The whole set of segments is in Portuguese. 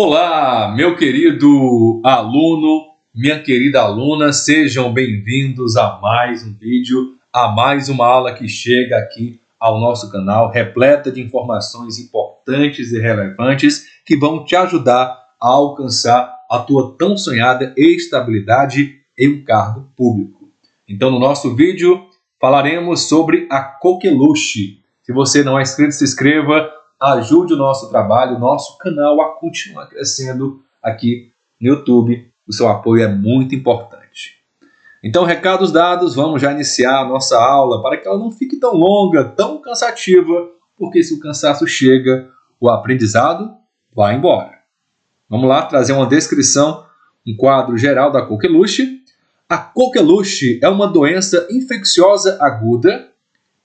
Olá, meu querido aluno, minha querida aluna, sejam bem-vindos a mais um vídeo, a mais uma aula que chega aqui ao nosso canal, repleta de informações importantes e relevantes que vão te ajudar a alcançar a tua tão sonhada estabilidade em um cargo público. Então, no nosso vídeo, falaremos sobre a coqueluche. Se você não é inscrito, se inscreva. Ajude o nosso trabalho, o nosso canal a continuar crescendo aqui no YouTube. O seu apoio é muito importante. Então, recados dados, vamos já iniciar a nossa aula para que ela não fique tão longa, tão cansativa, porque se o cansaço chega, o aprendizado vai embora. Vamos lá trazer uma descrição, um quadro geral da coqueluche. A coqueluche é uma doença infecciosa aguda,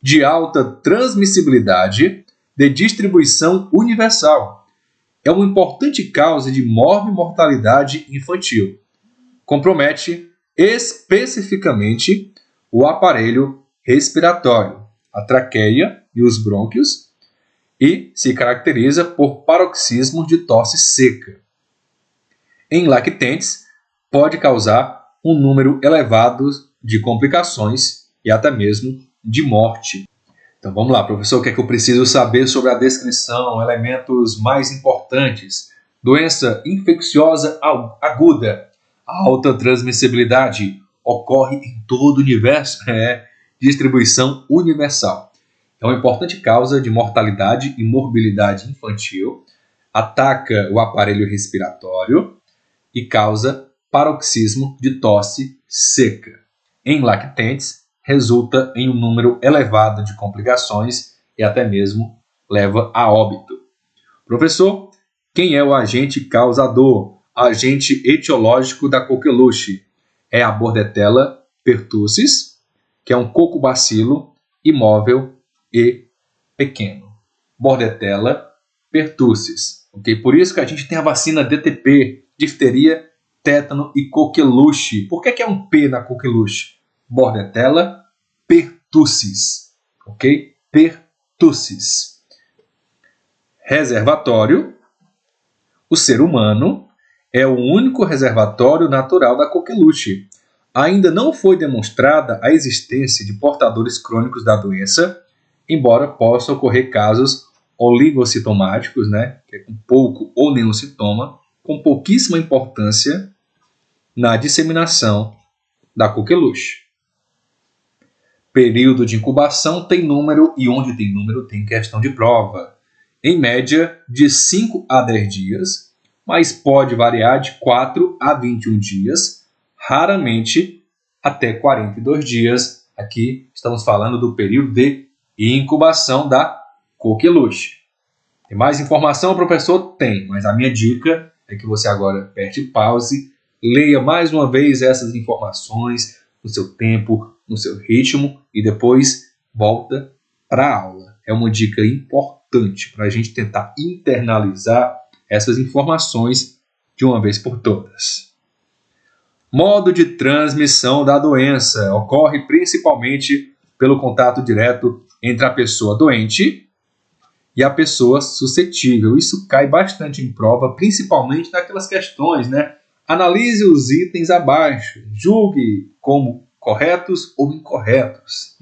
de alta transmissibilidade, de distribuição universal. É uma importante causa de morbimortalidade infantil. Compromete especificamente o aparelho respiratório, a traqueia e os brônquios, e se caracteriza por paroxismo de tosse seca. Em lactentes, pode causar um número elevado de complicações e até mesmo de morte. Então vamos lá, professor, o que é que eu preciso saber sobre a descrição, elementos mais importantes? Doença infecciosa aguda, alta transmissibilidade, ocorre em todo o universo, distribuição universal. É uma importante causa de mortalidade e morbilidade infantil, ataca o aparelho respiratório e causa paroxismo de tosse seca. Em lactentes, resulta em um número elevado de complicações e até mesmo leva a óbito. Professor, quem é o agente causador? Agente etiológico da coqueluche é a Bordetella pertussis, que é um cocobacilo imóvel e pequeno. Bordetella pertussis. Okay? Por isso que a gente tem a vacina DTP, difteria, tétano e coqueluche. Por que é um P na coqueluche? Bordetella pertussis, ok? Pertussis. Reservatório. O ser humano é o único reservatório natural da coqueluche. Ainda não foi demonstrada a existência de portadores crônicos da doença, embora possa ocorrer casos oligosintomáticos, que é com pouco ou nenhum sintoma, com pouquíssima importância na disseminação da coqueluche. Período de incubação tem número e onde tem número tem questão de prova. Em média, de 5 a 10 dias, mas pode variar de 4 a 21 dias, raramente até 42 dias. Aqui estamos falando do período de incubação da coqueluche. Tem mais informação, professor? Tem, mas a minha dica é que você agora aperte pause, leia mais uma vez essas informações no seu tempo, no seu ritmo e depois volta para a aula. É uma dica importante para a gente tentar internalizar essas informações de uma vez por todas. Modo de transmissão da doença ocorre principalmente pelo contato direto entre a pessoa doente e a pessoa suscetível. Isso cai bastante em prova, principalmente naquelas questões, Analise os itens abaixo, julgue como corretos ou incorretos.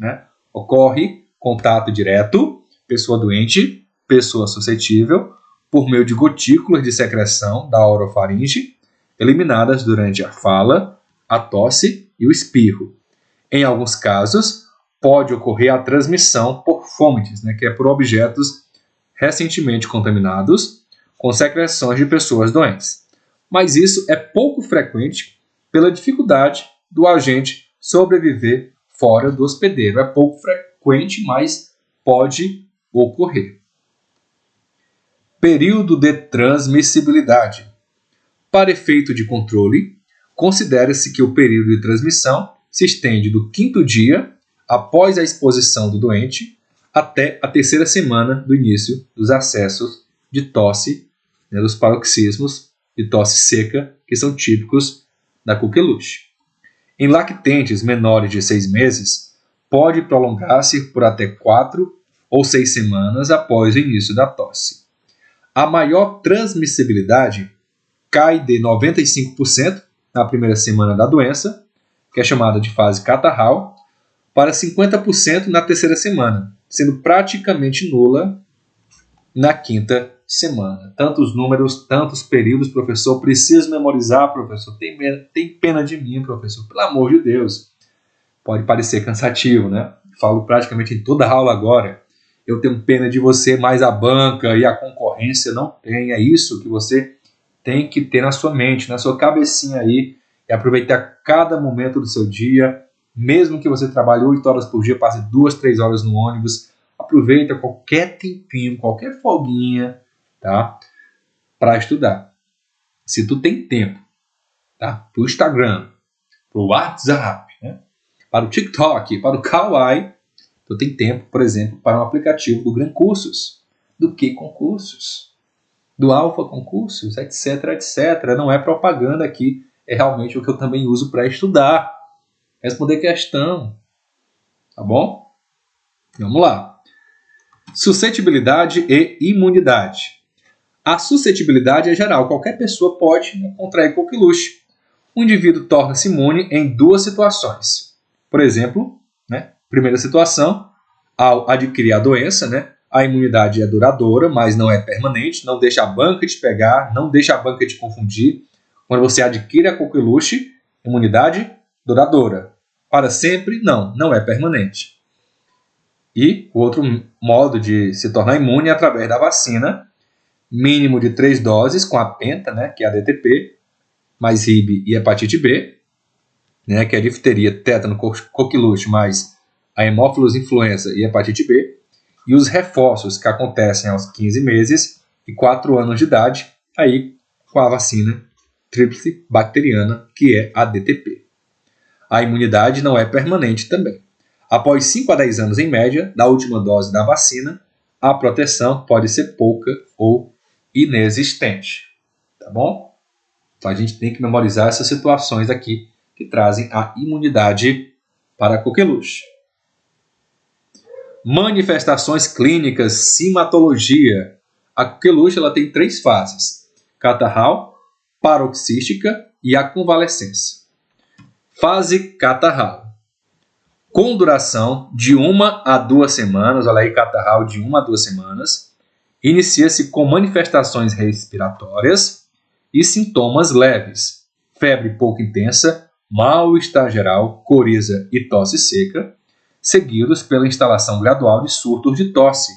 Ocorre contato direto, pessoa doente, pessoa suscetível, por meio de gotículas de secreção da orofaringe, eliminadas durante a fala, a tosse e o espirro. Em alguns casos, pode ocorrer a transmissão por fomites, que é por objetos recentemente contaminados, com secreções de pessoas doentes. Mas isso é pouco frequente pela dificuldade do agente sobreviver fora do hospedeiro. É pouco frequente, mas pode ocorrer. Período de transmissibilidade. Para efeito de controle, considera-se que o período de transmissão se estende do 5º dia após a exposição do doente até a 3ª semana do início dos acessos de tosse, dos paroxismos de tosse seca, que são típicos da coqueluche. Em lactentes menores de 6 meses, pode prolongar-se por até 4 ou 6 semanas após o início da tosse. A maior transmissibilidade cai de 95% na primeira semana da doença, que é chamada de fase catarral, para 50% na terceira semana, sendo praticamente nula na quinta semana. Tantos números, tantos períodos, professor, preciso memorizar, professor. Tem pena de mim, professor, pelo amor de Deus. Pode parecer cansativo, né? Falo praticamente em toda aula agora. Eu tenho pena de você, mas a banca e a concorrência não tem. É isso que você tem que ter na sua mente, na sua cabecinha aí, e aproveitar cada momento do seu dia, mesmo que você trabalhe 8 horas por dia, passe 2, 3 horas no ônibus, aproveita qualquer tempinho, qualquer folguinha, tá? Para estudar. Se tu tem tempo, tá? Para o Instagram, para o WhatsApp, né? Para o TikTok, para o Kawaii, tu tem tempo, por exemplo, para um aplicativo do Gran Cursos, do Que Concursos, do Alfa Concursos, etc, etc. Não é propaganda aqui, é realmente o que eu também uso para estudar, responder questão, tá bom? Vamos lá. Suscetibilidade e imunidade. A suscetibilidade é geral, qualquer pessoa pode contrair coqueluche. O indivíduo torna-se imune em 2 situações. Por exemplo, né, primeira situação, ao adquirir a doença, né, a imunidade é duradoura, mas não é permanente, não deixa a banca te pegar, não deixa a banca te confundir. Quando você adquire a coqueluche, imunidade duradoura. Para sempre, não é permanente. E o outro modo de se tornar imune é através da vacina, mínimo de 3 doses com a penta, né, que é a DTP, mais RIB e hepatite B, né, que é a difteria, tétano, coqueluche, mais a hemófilos influenza e hepatite B, e os reforços que acontecem aos 15 meses e 4 anos de idade, aí com a vacina tríplice bacteriana, que é a DTP. A imunidade não é permanente também. Após 5 a 10 anos em média da última dose da vacina, a proteção pode ser pouca ou inexistente. Tá bom? Então a gente tem que memorizar essas situações aqui que trazem a imunidade para a coqueluche. Manifestações clínicas, simatologia. A coqueluche ela tem 3 fases: catarral, paroxística e a convalescência. Fase catarral. Com duração de 1 a 2 semanas, olha aí, catarral de 1 a 2 semanas, inicia-se com manifestações respiratórias e sintomas leves: febre pouco intensa, mal-estar geral, coriza e tosse seca, seguidos pela instalação gradual de surtos de tosse,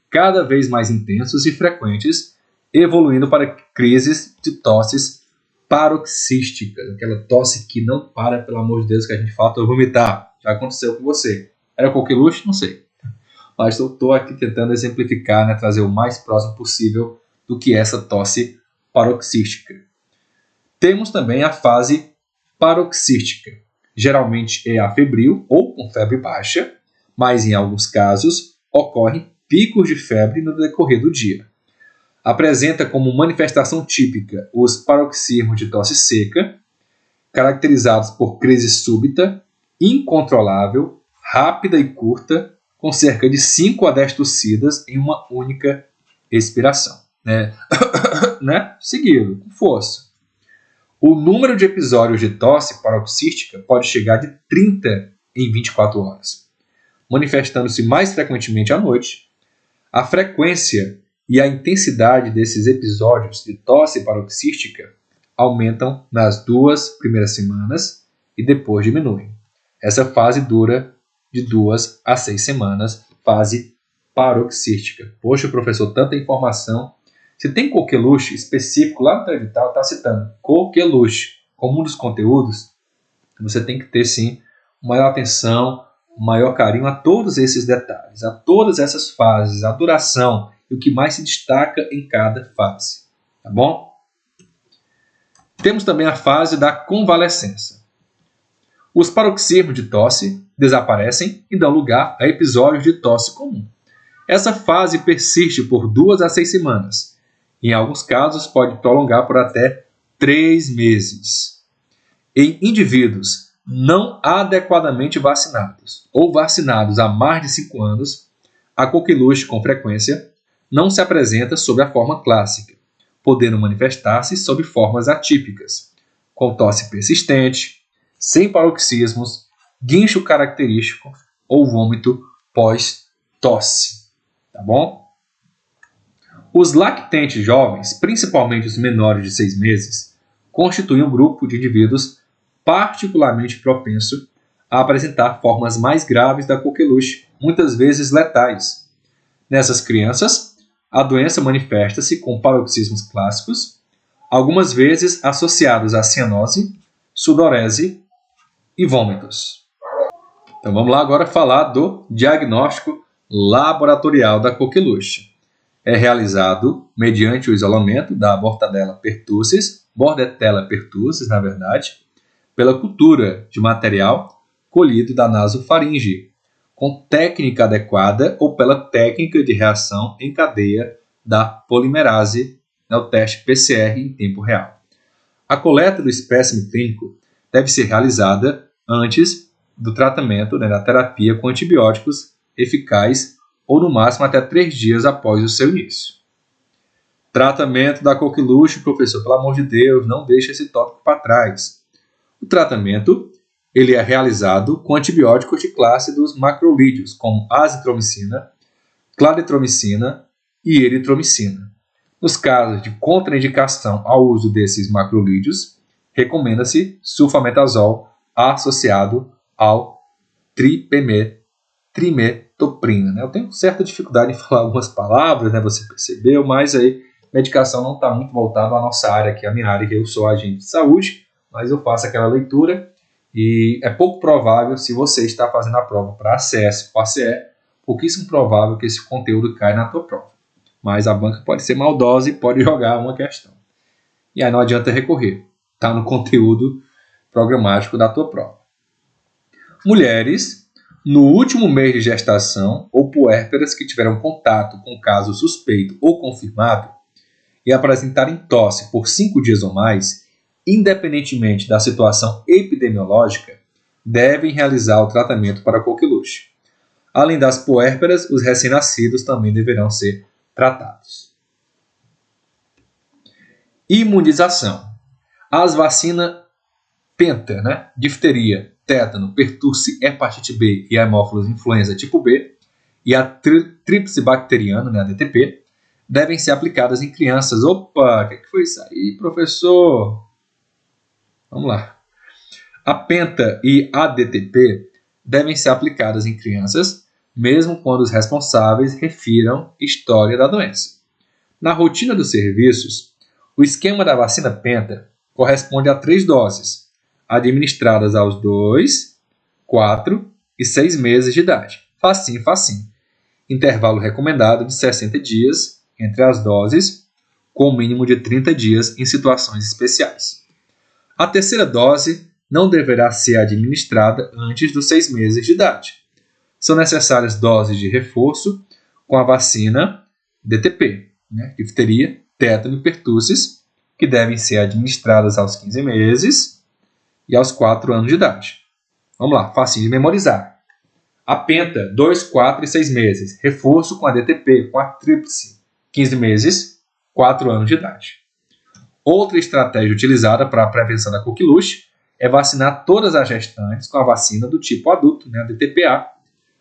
cada vez mais intensos e frequentes, evoluindo para crises de tosses paroxísticas, aquela tosse que não para, pelo amor de Deus, que a gente falta vomitar. Já aconteceu com você. Era coqueluche? Não sei. Mas eu estou aqui tentando exemplificar, né, trazer o mais próximo possível do que essa tosse paroxística. Temos também a fase paroxística. Geralmente é afebril ou com febre baixa, mas em alguns casos ocorrem picos de febre no decorrer do dia. Apresenta como manifestação típica os paroxismos de tosse seca, caracterizados por crise súbita, incontrolável, rápida e curta, com cerca de 5 a 10 tossidas em uma única expiração. Né? Seguido, com força. O número de episódios de tosse paroxística pode chegar de 30 em 24 horas, manifestando-se mais frequentemente à noite. A frequência e a intensidade desses episódios de tosse paroxística aumentam nas 2 primeiras semanas e depois diminuem. Essa fase dura de 2 a 6 semanas, fase paroxística. Poxa, professor, tanta informação. Se tem coqueluche específico lá no teu edital, está citando coqueluche como um dos conteúdos, você tem que ter, sim, maior atenção, maior carinho a todos esses detalhes, a todas essas fases, a duração e o que mais se destaca em cada fase. Tá bom? Temos também a fase da convalescência. Os paroxismos de tosse desaparecem e dão lugar a episódios de tosse comum. Essa fase persiste por 2 a 6 semanas. Em alguns casos, pode prolongar por até 3 meses. Em indivíduos não adequadamente vacinados ou vacinados há mais de 5 anos, a coqueluche, com frequência, não se apresenta sob a forma clássica, podendo manifestar-se sob formas atípicas, com tosse persistente, sem paroxismos, guincho característico ou vômito pós-tosse. Tá bom? Os lactentes jovens, principalmente os menores de 6 meses, constituem um grupo de indivíduos particularmente propenso a apresentar formas mais graves da coqueluche, muitas vezes letais. Nessas crianças, a doença manifesta-se com paroxismos clássicos, algumas vezes associados a cianose, sudorese e vômitos. Então vamos lá agora falar do diagnóstico laboratorial da coqueluche. É realizado mediante o isolamento da Bordetella pertussis, na verdade, pela cultura de material colhido da nasofaringe, com técnica adequada ou pela técnica de reação em cadeia da polimerase, o teste PCR em tempo real. A coleta do espécime clínico deve ser realizada antes do tratamento, da terapia com antibióticos eficaz ou no máximo até 3 dias após o seu início. Tratamento da coqueluche, professor, pelo amor de Deus, não deixe esse tópico para trás. O tratamento ele é realizado com antibióticos de classe dos macrolídeos, como azitromicina, claritromicina e eritromicina. Nos casos de contraindicação ao uso desses macrolídeos, recomenda-se sulfametazol associado ao trimetoprina. Eu tenho certa dificuldade em falar algumas palavras, você percebeu, mas aí medicação não está muito voltada à nossa área, que é a minha área, que eu sou agente de saúde, mas eu faço aquela leitura e é pouco provável, se você está fazendo a prova para ACS ou ACE, pouquíssimo provável que esse conteúdo caia na tua prova. Mas a banca pode ser maldosa e pode jogar uma questão. E aí não adianta recorrer, está no conteúdo programático da tua prova. Mulheres, no último mês de gestação ou puérperas que tiveram contato com caso suspeito ou confirmado e apresentarem tosse por 5 dias ou mais, independentemente da situação epidemiológica, devem realizar o tratamento para a coqueluche. Além das puérperas, os recém-nascidos também deverão ser tratados. Imunização. As vacinas penta, difteria, tétano, pertussis, hepatite B e hemófilos influenza tipo B e a tríplice bacteriana, a DTP, devem ser aplicadas em crianças. Opa, o que foi isso aí, professor? Vamos lá. A penta e a DTP devem ser aplicadas em crianças, mesmo quando os responsáveis refiram história da doença. Na rotina dos serviços, o esquema da vacina penta corresponde a 3 doses, administradas aos 2, 4 e 6 meses de idade. Facinho. Intervalo recomendado de 60 dias entre as doses, com o mínimo de 30 dias em situações especiais. A terceira dose não deverá ser administrada antes dos 6 meses de idade. São necessárias doses de reforço com a vacina DTP, difteria, tétano e pertussis, que devem ser administradas aos 15 meses e aos 4 anos de idade. Vamos lá, facinho de memorizar. A penta, 2, 4 e 6 meses. Reforço com a DTP, com a tríplice, 15 meses, 4 anos de idade. Outra estratégia utilizada para a prevenção da coqueluche é vacinar todas as gestantes com a vacina do tipo adulto, a DTPA.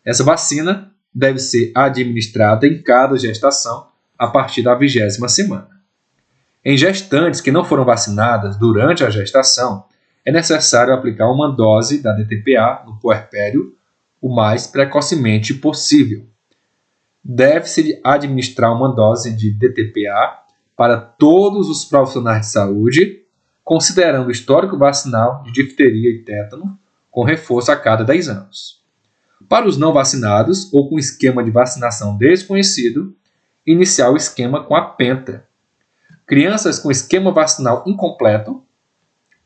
Essa vacina deve ser administrada em cada gestação a partir da 20ª semana. Em gestantes que não foram vacinadas durante a gestação, é necessário aplicar uma dose da DTPA no puerpério o mais precocemente possível. Deve-se administrar uma dose de DTPA para todos os profissionais de saúde, considerando o histórico vacinal de difteria e tétano, com reforço a cada 10 anos. Para os não vacinados ou com esquema de vacinação desconhecido, iniciar o esquema com a penta. Crianças com esquema vacinal incompleto,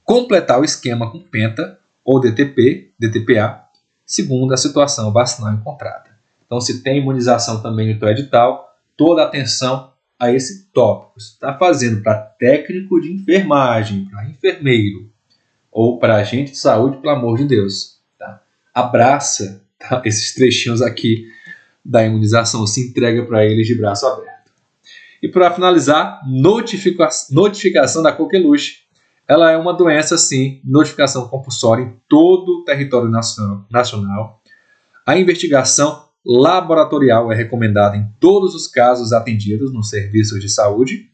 completar o esquema com penta ou DTP, DTPA, segundo a situação vacinal encontrada. Então, se tem imunização também no teu edital, toda atenção a esse tópico. Você está fazendo para técnico de enfermagem, para enfermeiro ou para agente de saúde, pelo amor de Deus. Tá? Abraça esses trechinhos aqui da imunização, se entrega para eles de braço aberto. E para finalizar, notificação da coqueluche. Ela é uma doença, sim, notificação compulsória em todo o território nacional. A investigação laboratorial é recomendada em todos os casos atendidos nos serviços de saúde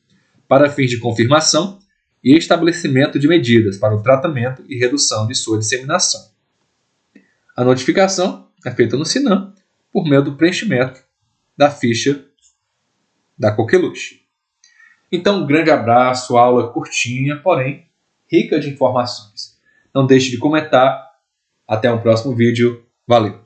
para fins de confirmação e estabelecimento de medidas para o tratamento e redução de sua disseminação. A notificação é feita no SINAM por meio do preenchimento da ficha da coqueluche. Então, um grande abraço, aula curtinha, porém rica de informações. Não deixe de comentar. Até o próximo vídeo. Valeu!